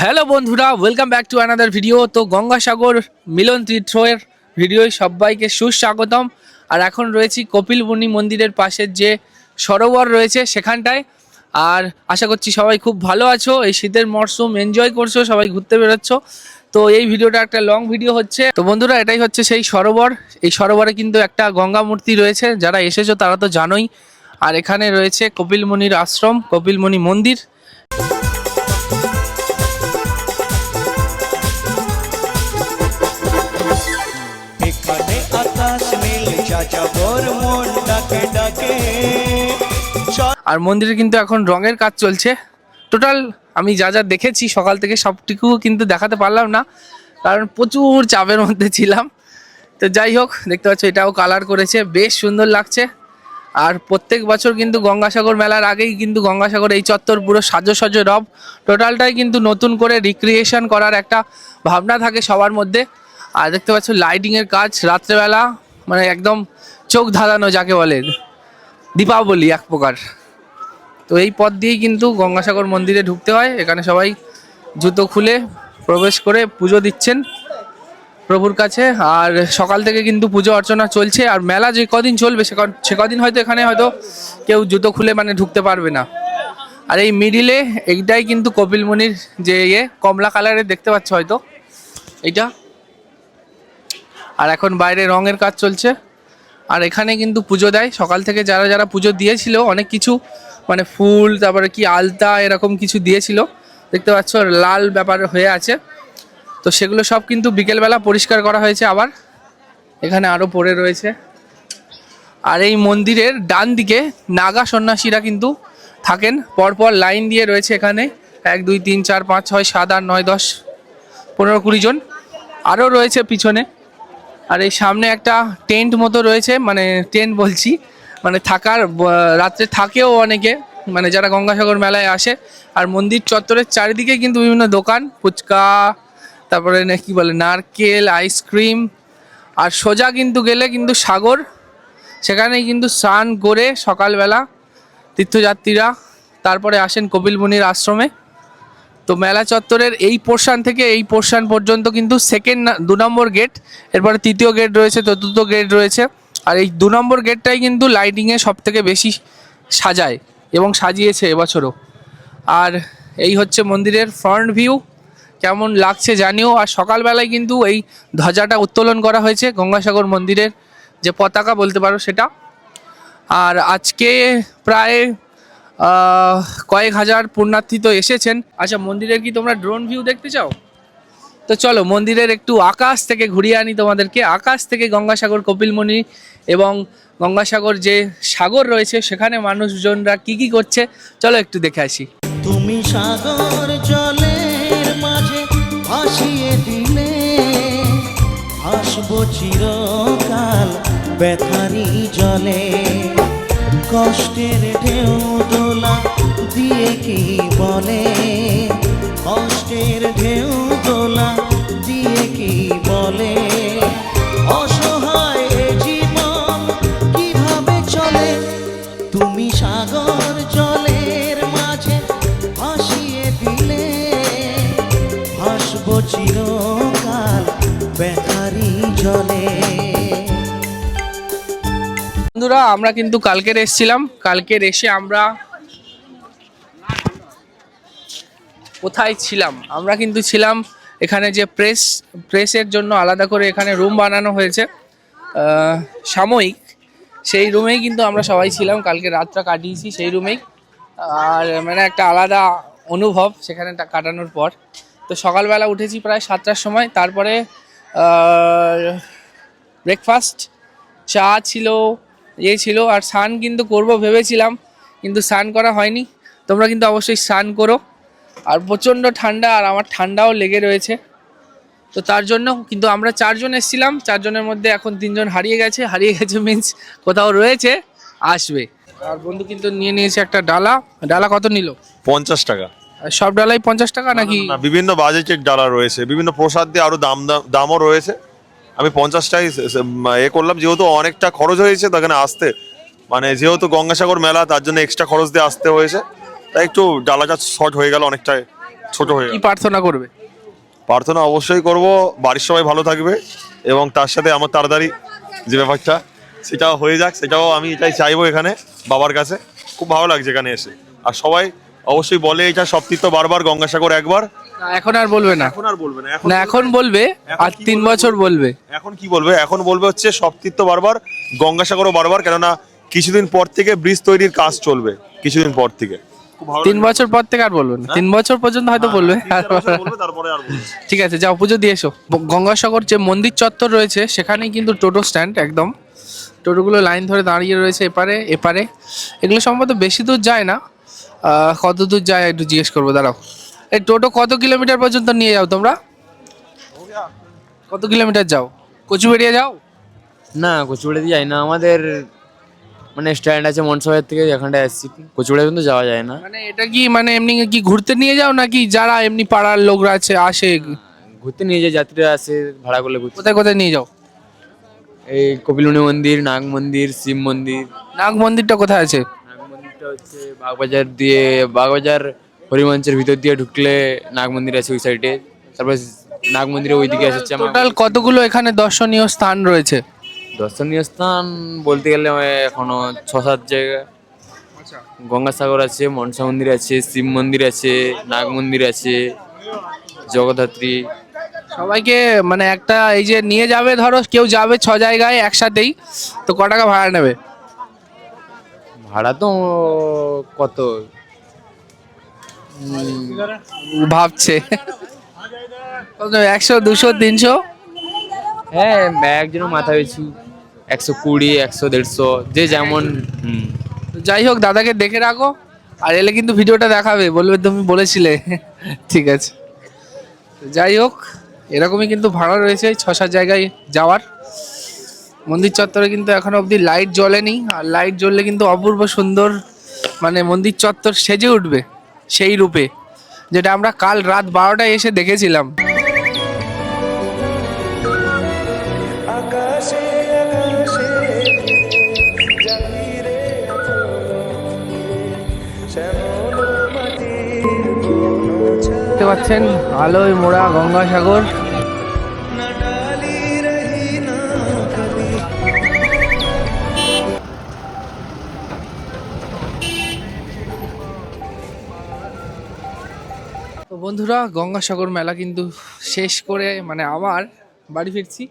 Hello বন্ধুরা, welcome back to another video. তো গঙ্গাসাগর মিলন তীর্থের ভিডিওয় সবাইকে সুস্বাগতম। আর এখন রয়েছি কপিলমুনি মন্দিরের পাশের যে সরোবর রয়েছে সেখানটায়। আর আশা করছি সবাই খুব ভালো আছো, এই শীতের মরশুম এনজয় করছো, সবাই ঘুরতে বেরোচ্ছ। তো এই ভিডিওটা একটা লং ভিডিও হচ্ছে। তো বন্ধুরা, এটাই হচ্ছে সেই সরোবর। এই সরোবরে কিন্তু একটা গঙ্গা মূর্তি রয়েছে, যারা এসেছো তারা তো জানোই। আর এখানে রয়েছে কপিলমুনির আশ্রম, কপিলমুনি মন্দির। আর মন্দিরে কিন্তু এখন রঙের কাজ চলছে। টোটাল আমি যা যা দেখেছি সকাল থেকে সবটুকু কিন্তু দেখাতে পারলাম না, কারণ প্রচুর চাপের মধ্যে ছিলাম। তো যাই হোক, দেখতে পাচ্ছ এটাও কালার করেছে, বেশ সুন্দর লাগছে। আর প্রত্যেক বছর কিন্তু গঙ্গাসাগর মেলার আগেই কিন্তু গঙ্গাসাগর এই চত্বর পুরো সাজো সাজো রব। টোটালটাই কিন্তু নতুন করে রিক্রিয়েশন করার একটা ভাবনা থাকে সবার মধ্যে। আর দেখতে পাচ্ছ লাইটিংয়ের কাজ রাত্রেবেলা, মানে একদম চোখ ধাঁধানো যাকে বলে, দীপাবলি এক প্রকার। তো এই পথ দিয়েই কিন্তু গঙ্গাসাগর মন্দিরে ঢুকতে হয়। এখানে সবাই জুতো খুলে প্রবেশ করে পুজো দিচ্ছেন প্রভুর কাছে। আর সকাল থেকে কিন্তু পুজো অর্চনা চলছে। আর মেলা যে কদিন চলবে সে কদিন হয়তো এখানে হয়তো কেউ জুতো খুলে মানে ঢুকতে পারবে না। আর এই মিডিলে এইটাই কিন্তু কপিলমুনির যে কমলা কালারের দেখতে পাচ্ছ হয়তো এইটা। আর এখন বাইরে রঙের কাজ চলছে। আর এখানে কিন্তু পুজো দেয় সকাল থেকে, যারা যারা পুজো দিয়েছিল অনেক কিছু, মানে ফুল, তারপরে কি আলতা এরকম কিছু দিয়েছিল, দেখতে পাচ্ছ লাল ব্যাপার হয়ে আছে। তো সেগুলো সব কিন্তু বিকেলবেলা পরিষ্কার করা হয়েছে আবার। এখানে আরও পড়ে রয়েছে। আর এই মন্দিরের ডান দিকে নাগা সন্ন্যাসীরা কিন্তু থাকেন, পরপর লাইন দিয়ে রয়েছে এখানে 1 2 3 4 5 6 7 8 9 10 15 20 জন আরও রয়েছে পিছনে। আর এই সামনে একটা টেন্ট মতো রয়েছে, মানে টেন্ট বলছি, মানে থাকার, রাত্রে থাকেও অনেকে, মানে যারা গঙ্গাসাগর মেলায় আসে। আর মন্দির চত্বরের চারিদিকে কিন্তু বিভিন্ন দোকান, ফুচকা, তারপরে কি বলে নারকেল আইসক্রিম। আর সোজা কিন্তু গেলে কিন্তু সাগর, সেখানেই কিন্তু স্নান করে সকালবেলা তীর্থযাত্রীরা তারপরে আসেন কপিলমুনির আশ্রমে। তো মেলা চত্বরের এই পোর্শন থেকে এই পোর্শন পর্যন্ত কিন্তু সেকেন্ড 2 নম্বর গেট, এরপরে 3য় গেট রয়েছে, 4র্থ গেট রয়েছে। আর এই 2 নম্বর গেটটাই কিন্তু লাইটিংয়ে সব থেকে বেশি সাজায় এবং সাজিয়েছে এবছরও। আর এই হচ্ছে মন্দিরের ফ্রন্ট ভিউ, কেমন লাগছে জানিও। আর সকালবেলায় কিন্তু এই ধ্বজাটা উত্তোলন করা হয়েছে, গঙ্গাসাগর মন্দিরের যে পতাকা বলতে পারো সেটা। আর আজকে প্রায় কয়েক হাজার পুণ্যার্থী তো এসেছেন। আচ্ছা, মন্দিরের কি তোমরা ড্রোন ভিউ দেখতে চাও? তো চলো মন্দিরের একটু আকাশ থেকে ঘুরিয়ে আনি তোমাদেরকে। আকাশ থেকে গঙ্গাসাগর কপিলমুনি এবং গঙ্গাসাগর যে সাগর রয়েছে সেখানে মানুষজনরা কি কি করছে, চলো একটু দেখে আসি। তুমি সাগর জলের মাঝে ভাসিয়ে দিলে, হাসবো চিরকাল ব্যথারি জলে। কষ্টের ঢেউ দোলা দিয়ে কি বলে, কষ্টের ঢেউ দোলা দিয়ে কি বলে, অসহায় জীবন কিভাবে চলে। তুমি সাগর জলের মাঝে ভাসিয়ে দিলে, ভাসবো চিরকাল ব্যথারি জলে। বন্ধুরা, আমরা কিন্তু কালকের এসেছিলাম। কালকের এসে আমরা কোথায় ছিলাম? আমরা কিন্তু ছিলাম এখানে যে প্রেসের জন্য আলাদা করে এখানে রুম বানানো হয়েছে সাময়িক, সেই রুমেই কিন্তু আমরা সবাই ছিলাম, কালকে রাতটা কাটিয়েছি সেই রুমেই। আর মানে একটা আলাদা অনুভব সেখানে কাটানোর পর। তো সকালবেলা উঠেছি প্রায় 7টার সময়, তারপরে ব্রেকফাস্ট, চা ছিল, ছিল। আর স্নান কিন্তু করব ভেবেছিলাম, কিন্তু স্নান করা হয়নি। তোমরা কিন্তু অবশ্যই স্নান করো। আর প্রচণ্ড ঠান্ডা, আর আমার ঠান্ডাও লেগে রয়েছে। তো তার জন্য কিন্তু আমরা 4 জন এসেছিলাম, 4 জনের মধ্যে এখন 3 জন হারিয়ে গেছে মিন্স কোথাও রয়েছে, আসবে। আর বন্ধু কিন্তু নিয়ে নিয়েছে একটা ডালা। কত নিল? 50 টাকা। সব ডালাই 50 টাকা নাকি? না, বিভিন্ন বাজেটের ডালা রয়েছে, বিভিন্ন প্রসাদ দিয়ে আরো দামও রয়েছে। আমি 50টাই করলাম, যেহেতু অনেকটা খরচ হয়েছে তো এখানে আসতে, মানে যেহেতু গঙ্গাসাগর মেলা তার জন্য এক্সট্রা খরচ দিয়ে আসতে হয়েছে, তাই একটু ডালাটা শর্ট হয়ে গেল অনেকটাই। ছোট হয়ে কি গেল। প্রার্থনা করবে? প্রার্থনা অবশ্যই করব বাড়ির সবাই ভালো থাকবে এবং তার সাথে আমার তাড়াতাড়ি যে ব্যাপারটা সেটাও হয়ে যাক, সেটাও আমি এটাই চাইবো এখানে বাবার কাছে। খুব ভালো লাগছে এখানে এসে। আর সবাই অবশ্যই বলে এটা সপ্তীর্থ বারবার, গঙ্গাসাগর একবার। না, এখন আর বলবে না। এখন আর বলবে না, না, এখন বলবে, আর কি 3 বছর বলবে। এখন কি বলবে? এখন বলবে হচ্ছে সপ্তীর্থ বারবার, গঙ্গাসাগরও বারবার, কেননা কিছুদিন পর থেকে ব্রিজ তৈরির কাজ চলবে, কিছুদিন পর থেকে। খুব ভালো 3 বছর পর থেকে আর বলবে না, 3 বছর পর্যন্ত হয়তো বলবে। বলবে, তারপরে আর বলবে না। ঠিক আছে, যাও পুজো দিয়ে এসো। গঙ্গাসাগর যে মন্দির চত্বর রয়েছে সেখানেই কিন্তু টোটো স্ট্যান্ড, একদম টোটোগুলো লাইন ধরে দাঁড়িয়ে রয়েছে এপারে এপারে। এগুলো সম্ভবত বেশি দূর যায় না, কত দূর যায় একটু জিজ্ঞেস করবো, দাঁড়াও। এই টোটো কত কিলোমিটার পর্যন্ত নিয়ে যাও তোমরা? কত কিলোমিটার যাও? কচুবেড়িয়া যাও? না, কচুড়িতে যাই না। আমাদের মানে স্ট্যান্ড আছে মনসাবাজার থেকে, এখানটায় আসছি। কচুড়িয়া কিন্তু যাওয়া যায় না। মানে এটা কি মানে এমনি কি ঘুরতে নিয়ে যাও নাকি যারা এমনি পাড়ার লোকরা আছে আসে? ঘুরতে নিয়ে যায়, যাত্রীরা আসে ভাড়া করলে ঘুরতে। কোথায় কোথায় নিয়ে যাও? এই কপিলমুনি মন্দির, নাগ মন্দির, শিব মন্দির। নাগ মন্দিরটা কোথায় আছে? নাগ মন্দিরটা হচ্ছে বাগবাজার দিয়ে, বাগবাজার হরিমঞ্চের ভিতর দিয়ে ঢুকলে নাগ মন্দির আছে ওই সাইডে। তারপর নাগ মন্দিরের ওইদিকে আসছে আমার। টোটাল কতগুলো এখানে দর্শনীয় স্থান রয়েছে? দর্শনীয় স্থান বলতে গেলে এখনো 6-7 জায়গা। গঙ্গাসাগর আছে, মনসা মন্দির আছে, শিব মন্দির আছে, নাগ মন্দির আছে, জগদ্ধাত্রী। সবাইকে মানে একটা এই যে নিয়ে যাবে, ধরো কেউ যাবে 6 জায়গায় একসাথেই, তো ক টাকা ভাড়া নেবে? ভাড়া তো কত, ভাবছে কত, 100, 200, 300? হ্যাঁ একজনের মাথা পিছু 120, 100, 150, যে যেমন। যাই হোক, দাদাকে দেখে রাখো, আর এলে কিন্তু ভিডিওটা দেখাবে, বলবে তুমি বলেছিলে। ঠিক আছে, যাই হোক, এরকমই কিন্তু ভাড়া রয়েছে 6-7 জায়গায় যাওয়ার। মন্দির চত্বরে কিন্তু এখনো অবধি লাইট জ্বলেনি, আর লাইট জ্বললে কিন্তু অপূর্ব সুন্দর মানে মন্দির চত্বর সেজে উঠবে সেই রূপে, যেটা আমরা কাল রাত 12টায় এসে দেখেছিলাম। দেখতে পাচ্ছেন আলোয় মোড়া গঙ্গাসাগর। তো বন্ধুরা, গঙ্গাসাগর মেলা কিন্তু শেষ করে মানে আবার বাড়ি ফিরছি।